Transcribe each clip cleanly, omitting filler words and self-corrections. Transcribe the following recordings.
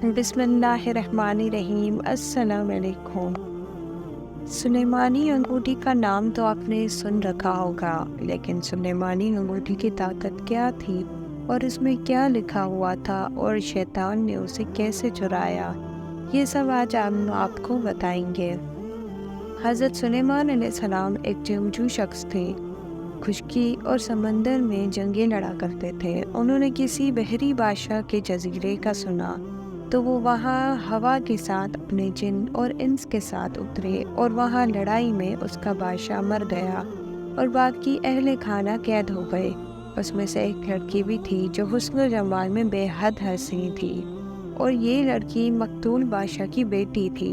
بسم اللہ الرحمن الرحیم۔ السلام علیکم۔ سلیمانی انگوٹھی کا نام تو آپ نے سن رکھا ہوگا، لیکن سلیمانی انگوٹھی کی طاقت کیا تھی اور اس میں کیا لکھا ہوا تھا اور شیطان نے اسے کیسے چرایا، یہ سب آج ہم آپ کو بتائیں گے۔ حضرت سلیمان علیہ السلام ایک جنگجو شخص تھے۔ خشکی اور سمندر میں جنگیں لڑا کرتے تھے۔ انہوں نے کسی بحری بادشاہ کے جزیرے کا سنا تو وہ وہاں ہوا کے ساتھ اپنے جن اور انس کے ساتھ اترے، اور وہاں لڑائی میں اس کا بادشاہ مر گیا اور باقی اہل خانہ قید ہو گئے۔ اس میں سے ایک لڑکی بھی تھی جو حسن و جمال میں بے حد حسین تھی، اور یہ لڑکی مقتول بادشاہ کی بیٹی تھی۔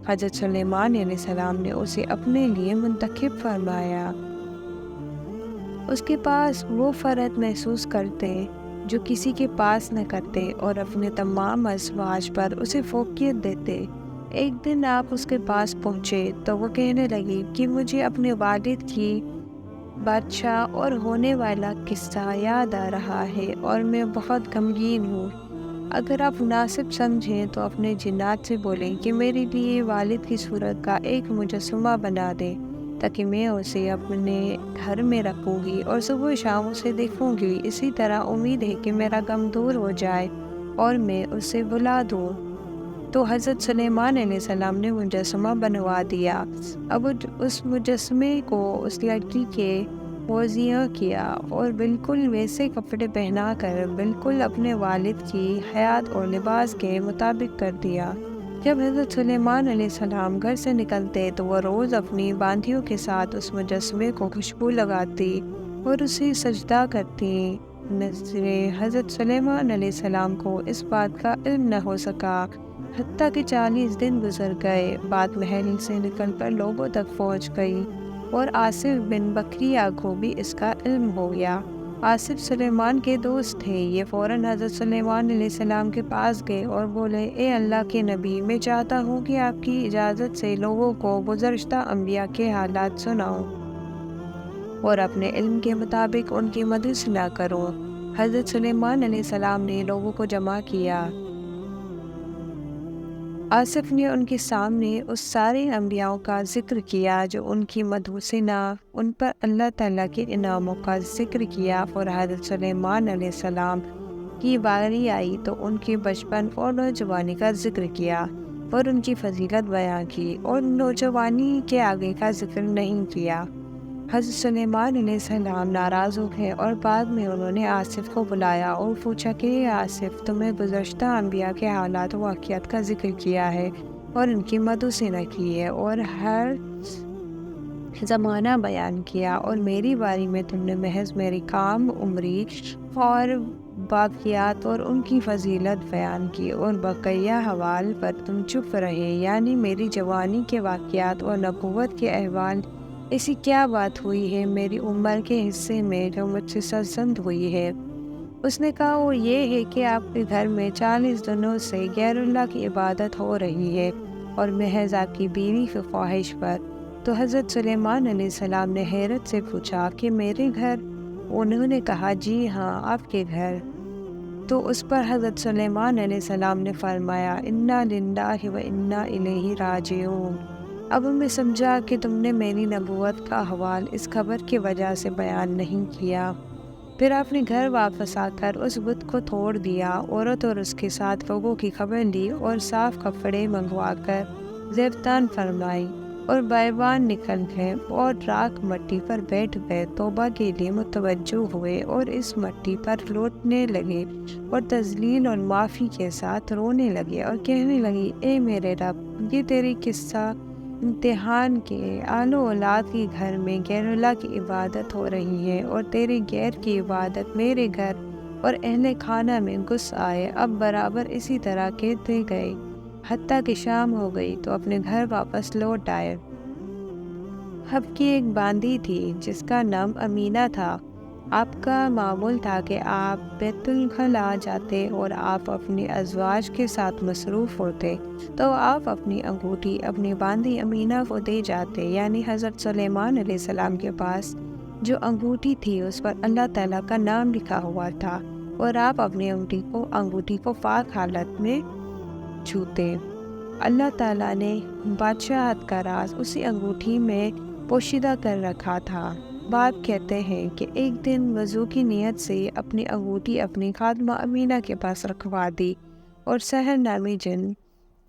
حضرت سلیمان علیہ السلام نے اسے اپنے لیے منتخب فرمایا۔ اس کے پاس وہ فرحت محسوس کرتے جو کسی کے پاس نہ کرتے، اور اپنے تمام ازواج پر اسے فوقیت دیتے۔ ایک دن آپ اس کے پاس پہنچے تو وہ کہنے لگی کہ مجھے اپنے والد کی بادشاہ اور ہونے والا قصہ یاد آ رہا ہے اور میں بہت غمگین ہوں۔ اگر آپ مناسب سمجھیں تو اپنے جنات سے بولیں کہ میرے لیے والد کی صورت کا ایک مجسمہ بنا دیں، تاکہ میں اسے اپنے گھر میں رکھوں گی اور صبح و شام اسے دیکھوں گی۔ اسی طرح امید ہے کہ میرا غم دور ہو جائے اور میں اسے بلا دوں۔ تو حضرت سلیمان علیہ السلام نے مجسمہ بنوا دیا۔ اب اس مجسمے کو اس لڑکی کے موذیاں کیا اور بالکل ویسے کپڑے پہنا کر بالکل اپنے والد کی حیات اور لباس کے مطابق کر دیا۔ جب حضرت سلیمان علیہ السلام گھر سے نکلتے تو وہ روز اپنی باندیوں کے ساتھ اس مجسمے کو خوشبو لگاتی اور اسے سجدہ کرتی۔ نظریں حضرت سلیمان علیہ السلام کو اس بات کا علم نہ ہو سکا، حتیٰ کہ 40 دن گزر گئے۔ بات محل سے نکل کر لوگوں تک پہنچ گئی اور آصف بن بکریہ کو بھی اس کا علم ہو گیا۔ آصف سلیمان کے دوست تھے۔ یہ فوراً حضرت سلیمان علیہ السلام کے پاس گئے اور بولے، اے اللہ کے نبی، میں چاہتا ہوں کہ آپ کی اجازت سے لوگوں کو گزشتہ انبیاء کے حالات سناؤں اور اپنے علم کے مطابق ان کی مدد سنا کروں۔ حضرت سلیمان علیہ السلام نے لوگوں کو جمع کیا۔ آصف نے ان کے سامنے اس سارے انبیاء کا ذکر کیا جو ان کی مدعو سنا، ان پر اللہ تعالیٰ کے انعاموں کا ذکر کیا، اور حضرت سلیمان علیہ السلام کی باری آئی تو ان کے بچپن اور نوجوانی کا ذکر کیا اور ان کی فضیلت بیان کی، اور نوجوانی کے آگے کا ذکر نہیں کیا۔ حضرت سلیمان علیہ السلام ناراض ہو گئے، اور بعد میں انہوں نے آصف کو بلایا اور پوچھا کہ اے آصف، تمہیں گزشتہ انبیاء کے حالات و واقعات کا ذکر کیا ہے اور ان کی مدعو سنا کی ہے اور ہر زمانہ بیان کیا، اور میری باری میں تم نے محض میری کام عمری اور باقیات اور ان کی فضیلت بیان کی، اور بقیہ حوال پر تم چپ رہے، یعنی میری جوانی کے واقعات اور نبوت کے احوال۔ ایسی کیا بات ہوئی ہے میری عمر کے حصے میں جو مجھ سے سرزد ہوئی ہے؟ اس نے کہا، وہ یہ ہے کہ آپ کے گھر میں 40 دنوں سے غیر اللہ کی عبادت ہو رہی ہے، اور محض آپ کی بیوی کی خواہش پر۔ تو حضرت سلیمان علیہ السلام نے حیرت سے پوچھا کہ میرے گھر؟ انہوں نے کہا، جی ہاں، آپ کے گھر۔ تو اس پر حضرت سلیمان علیہ السلام نے فرمایا، انا للہ و انا الیہ راجعون۔ اب میں سمجھا کہ تم نے میری نبوت کا حوال اس خبر کی وجہ سے بیان نہیں کیا۔ پھر آپ نے گھر واپس آ کر اس بت کو توڑ دیا، عورت اور اس کے ساتھ لوگوں کی خبر لی اور صاف کپڑے منگوا کر زیفتان فرمائی، اور بیابان نکل گئے اور راکھ مٹی پر بیٹھ گئے، توبہ کے لیے متوجہ ہوئے اور اس مٹی پر لوٹنے لگے اور تذلیل اور معافی کے ساتھ رونے لگے اور کہنے لگے، اے میرے رب، یہ تیری قصہ امتحان کے آل و اولاد کے گھر میں غیر اللہ کی عبادت ہو رہی ہے، اور تیرے غیر کی عبادت میرے گھر اور اہل خانہ میں گھس آئے۔ اب برابر اسی طرح کہتے گئے حتیٰ کہ شام ہو گئی تو اپنے گھر واپس لوٹ آئے۔ اب کی ایک باندی تھی جس کا نام امینہ تھا۔ آپ کا معمول تھا کہ آپ بیت الخلا جاتے اور آپ اپنی ازواج کے ساتھ مصروف ہوتے تو آپ اپنی انگوٹھی اپنی باندی امینہ کو دے جاتے، یعنی حضرت سلیمان علیہ السلام کے پاس جو انگوٹھی تھی اس پر اللہ تعالیٰ کا نام لکھا ہوا تھا، اور آپ اپنی انگوٹھی کو پاک حالت میں چھوتے۔ اللہ تعالیٰ نے بادشاہت کا راز اسی انگوٹھی میں پوشیدہ کر رکھا تھا۔ باپ کہتے ہیں کہ ایک دن وضو کی نیت سے اپنی انگوٹھی اپنی خادمہ امینہ کے پاس رکھوا دی اور سحر نامی جن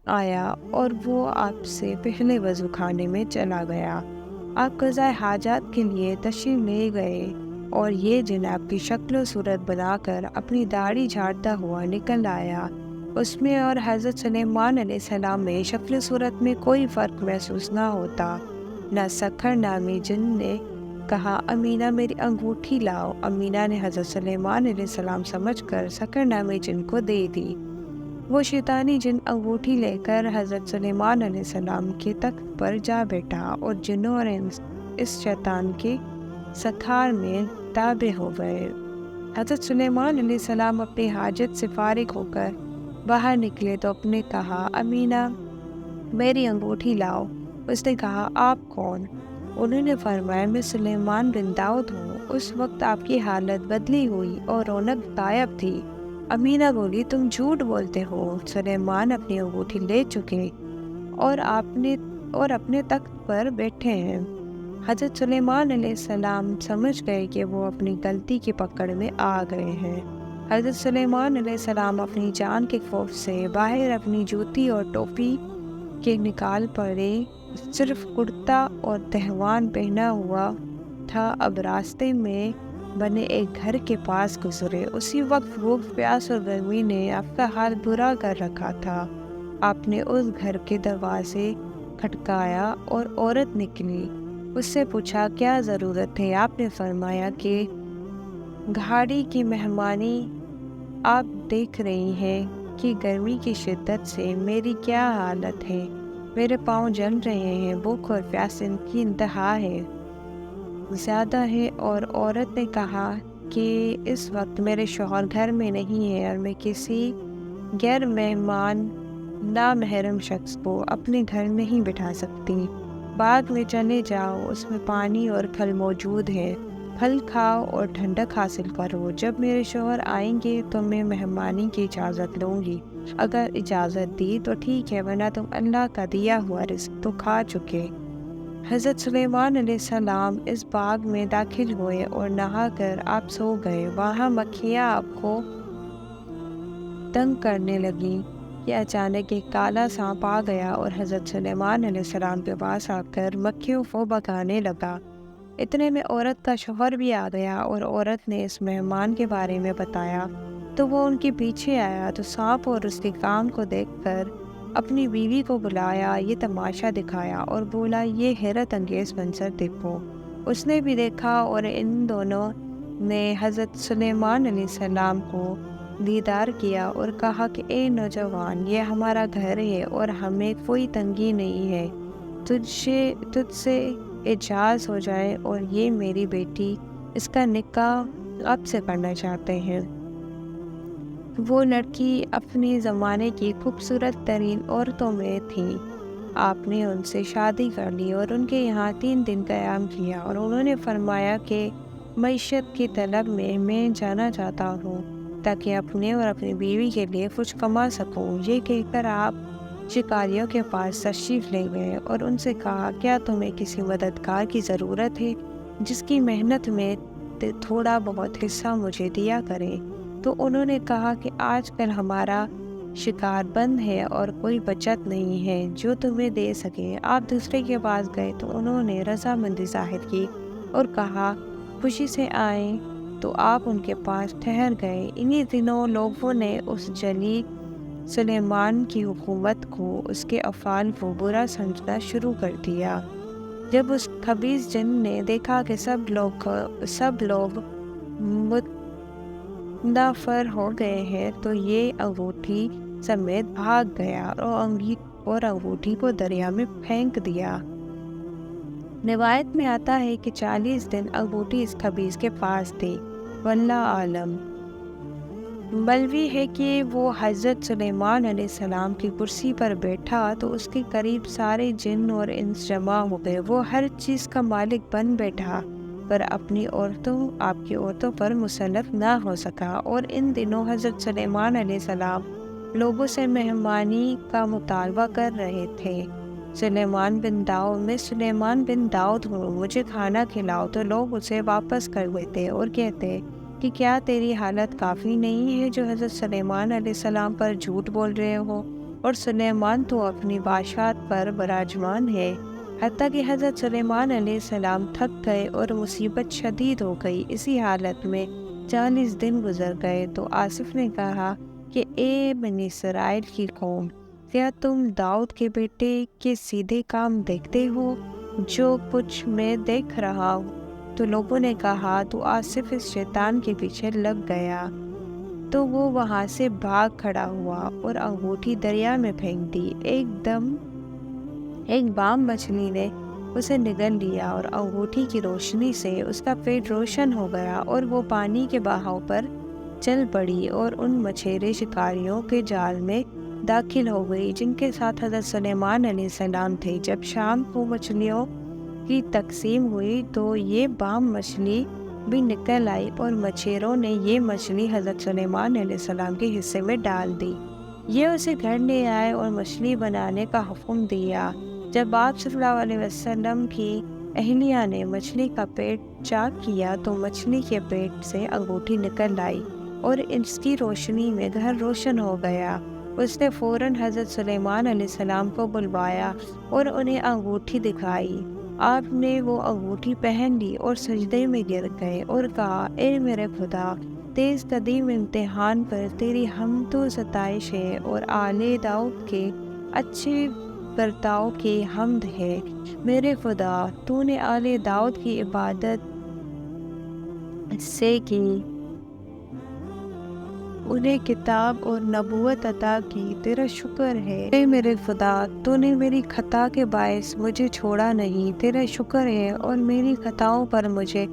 آیا اور وہ آپ سے پہلے وضو خانے میں چلا گیا۔ آپ قضائے حاجات کے لیے تشریف لے گئے اور یہ جن آپ کی شکل و صورت بنا کر اپنی داڑھی جھاڑتا ہوا نکل آیا۔ اس میں اور حضرت سلیمان علیہ السلام میں شکل و صورت میں کوئی فرق محسوس نہ ہوتا۔ نہ سکھر نامی جن نے کہا امینہ میری انگوٹھی لاؤ۔ امینہ نے حضرت سلیمان علیہ السلام سمجھ کر سکھر نامی جن کو دے دی۔ وہ شیطانی جن انگوٹھی لے کر حضرت سلیمان علیہ السلام کے تخت پر جا بیٹھا اور جنوں اور اس شیطان کے سکھار میں تابع ہو گئے۔ حضرت سلیمان علیہ السلام اپنی حاجت سے فارغ ہو کر باہر نکلے تو آپ نے کہا امینہ میری انگوٹھی لاؤ۔ اس نے کہا آپ کون؟ انہوں نے فرمایا میں سلیمان بن داؤد ہوں۔ اس وقت آپ کی حالت بدلی ہوئی اور رونق غائب تھی۔ امینہ بولی تم جھوٹ بولتے ہو، سلیمان اپنی انگوٹھی لے چکے اور اپنے تخت پر بیٹھے ہیں۔ حضرت سلیمان علیہ السلام سمجھ گئے کہ وہ اپنی غلطی کی پکڑ میں آ گئے ہیں۔ حضرت سلیمان علیہ السلام اپنی جان کے خوف سے باہر اپنی جوتی اور ٹوپی کے نکال پڑے، صرف کرتا اور تہوان پہنا ہوا تھا۔ اب راستے میں بنے ایک گھر کے پاس گزرے۔ اسی وقت بھوک پیاس اور گرمی نے آپ کا حال برا کر رکھا تھا۔ آپ نے اس گھر کے دروازے کھٹکایا اور عورت نکلی۔ اس سے پوچھا کیا ضرورت ہے؟ آپ نے فرمایا کہ گھاڑی کی مہمانی آپ دیکھ رہی ہیں کہ گرمی کی شدت سے میری کیا حالت ہے، میرے پاؤں جل رہے ہیں، بھوک اور پیاس ان کی انتہا ہے زیادہ ہے۔ اور عورت نے کہا کہ اس وقت میرے شوہر گھر میں نہیں ہے اور میں کسی غیر مہمان نامحرم شخص کو اپنے گھر نہیں بٹھا سکتی۔ باغ میں چلے جاؤ، اس میں پانی اور پھل موجود ہے، پھل کھاؤ اور ٹھنڈک حاصل کرو۔ جب میرے شوہر آئیں گے تو میں مہمانی کی اجازت لوں گی، اگر اجازت دی تو ٹھیک ہے ورنہ تم اللہ کا دیا ہوا رزق تو کھا چکے۔ حضرت سلیمان علیہ السلام اس باغ میں داخل ہوئے اور نہا کر آپ سو گئے۔ وہاں مکھیاں آپ کو تنگ کرنے لگیں کہ اچانک ایک کالا سانپ آ گیا اور حضرت سلیمان علیہ السلام کے پاس آ کر مکھیوں کو بھگانے لگا۔ اتنے میں عورت کا شوہر بھی آ گیا اور عورت نے اس مہمان کے بارے میں بتایا تو وہ ان کے پیچھے آیا تو سانپ اور اس کے کام کو دیکھ کر اپنی بیوی کو بلایا، یہ تماشا دکھایا اور بولا یہ حیرت انگیز منظر دیکھو۔ اس نے بھی دیکھا اور ان دونوں نے حضرت سلیمان علیہ السلام کو دیدار کیا اور کہا کہ اے نوجوان یہ ہمارا گھر ہے اور ہمیں کوئی تنگی نہیں ہے، تجھ سے اعجاز ہو جائے اور یہ میری بیٹی، اس کا نکاح اب سے کرنا چاہتے ہیں۔ وہ لڑکی اپنے زمانے کی خوبصورت ترین عورتوں میں تھی۔ آپ نے ان سے شادی کر لی اور ان کے یہاں 3 دن قیام کیا اور انہوں نے فرمایا کہ معیشت کی طلب میں میں جانا چاہتا ہوں تاکہ اپنے اور اپنی بیوی کے لیے کچھ کما سکوں۔ یہ کہہ کر آپ شکاریوں کے پاس تشریف لے گئے اور ان سے کہا کیا تمہیں کسی مددگار کی ضرورت ہے جس کی محنت میں تھوڑا بہت حصہ مجھے دیا کریں؟ تو انہوں نے کہا کہ آج کل ہمارا شکار بند ہے اور کوئی بچت نہیں ہے جو تمہیں دے سکے۔ آپ دوسرے کے پاس گئے تو انہوں نے رضامندی ظاہر کی اور کہا خوشی سے آئیں، تو آپ ان کے پاس ٹھہر گئے۔ انہی دنوں لوگوں نے اس جلیل سلیمان کی حکومت کو، اس کے افعال کو برا سمجھنا شروع کر دیا۔ جب اس خبیث جن نے دیکھا کہ سب لوگ متنافر ہو گئے ہیں تو یہ انگوٹھی سمیت بھاگ گیا اور انگوٹھی کو دریا میں پھینک دیا۔ روایت میں آتا ہے کہ 40 دن انگوٹھی اس خبیث کے پاس تھی، واللہ عالم۔ ملوی ہے کہ وہ حضرت سلیمان علیہ السلام کی کرسی پر بیٹھا تو اس کے قریب سارے جن اور انس جمع ہو گئے۔ وہ ہر چیز کا مالک بن بیٹھا پر آپ کی عورتوں پر مسلط نہ ہو سکا۔ اور ان دنوں حضرت سلیمان علیہ السلام لوگوں سے مہمانی کا مطالبہ کر رہے تھے۔ سلیمان بن داؤد میں سلیمان بن داؤد ہوں، مجھے کھانا کھلاؤ، تو لوگ اسے واپس کر دیتے اور کہتے کہ کیا تیری حالت کافی نہیں ہے جو حضرت سلیمان علیہ السلام پر جھوٹ بول رہے ہو؟ اور سلیمان تو اپنی بادشاہت پر براجمان ہے۔ حتیٰ کہ حضرت سلیمان علیہ السلام تھک گئے اور مصیبت شدید ہو گئی۔ اسی حالت میں 40 دن گزر گئے تو آصف نے کہا کہ اے بنی اسرائیل کی قوم، کیا تم داؤد کے بیٹے کے سیدھے کام دیکھتے ہو جو کچھ میں دیکھ رہا ہوں؟ تو لوگوں نے کہا تو آصف اس شیطان کے پیچھے لگ گیا۔ تو وہ وہاں سے بھاگ کھڑا ہوا اور انگوٹھی دریا میں پھینک دی۔ ایک بام مچھلی نے اسے نگل لیا اور انگوٹھی کی روشنی سے اس کا پیٹ روشن ہو گیا اور وہ پانی کے بہاؤ پر چل پڑی اور ان مچھیرے شکاریوں کے جال میں داخل ہو گئی جن کے ساتھ حضرت سلیمان علیہ السلام تھے۔ جب شام کو مچھلیوں کی تقسیم ہوئی تو یہ بام مچھلی بھی نکل آئی اور مچھیروں نے یہ مچھلی حضرت سلیمان علیہ السلام کے حصے میں ڈال دی۔ یہ اسے گھر لے آئے اور مچھلی بنانے کا حکم دیا۔ جب آپ صلی اللہ علیہ وسلم کی اہلیہ نے مچھلی کا پیٹ چاک کیا تو مچھلی کے پیٹ سے انگوٹھی نکل آئی اور اس کی روشنی میں گھر روشن ہو گیا۔ اس نے فوراً حضرت سلیمان علیہ السلام کو بلوایا اور انہیں انگوٹھی دکھائی۔ آپ نے وہ انگوٹھی پہن لی اور سجدے میں گر گئے اور کہا، اے میرے خدا، تیز قدیم امتحان پر تیری حمد و ستائش ہے اور آل داؤد کے اچھے برتاؤ کی حمد ہے۔ میرے خدا، تو نے آل داؤد کی عبادت سے کی، انہیں کتاب اور نبوت عطا کی، تیرا شکر ہے۔ اے میرے خدا، تو نے میری خطا کے باعث مجھے چھوڑا نہیں، تیرا شکر ہے، اور میری خطاؤں پر مجھے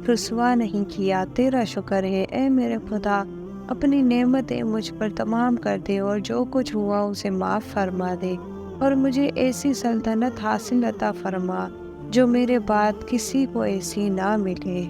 رسوا نہیں کیا، تیرا شکر ہے۔ اے میرے خدا، اپنی نعمتیں مجھ پر تمام کر دے اور جو کچھ ہوا اسے معاف فرما دے، اور مجھے ایسی سلطنت حاصل عطا فرما جو میرے بعد کسی کو ایسی نہ ملے۔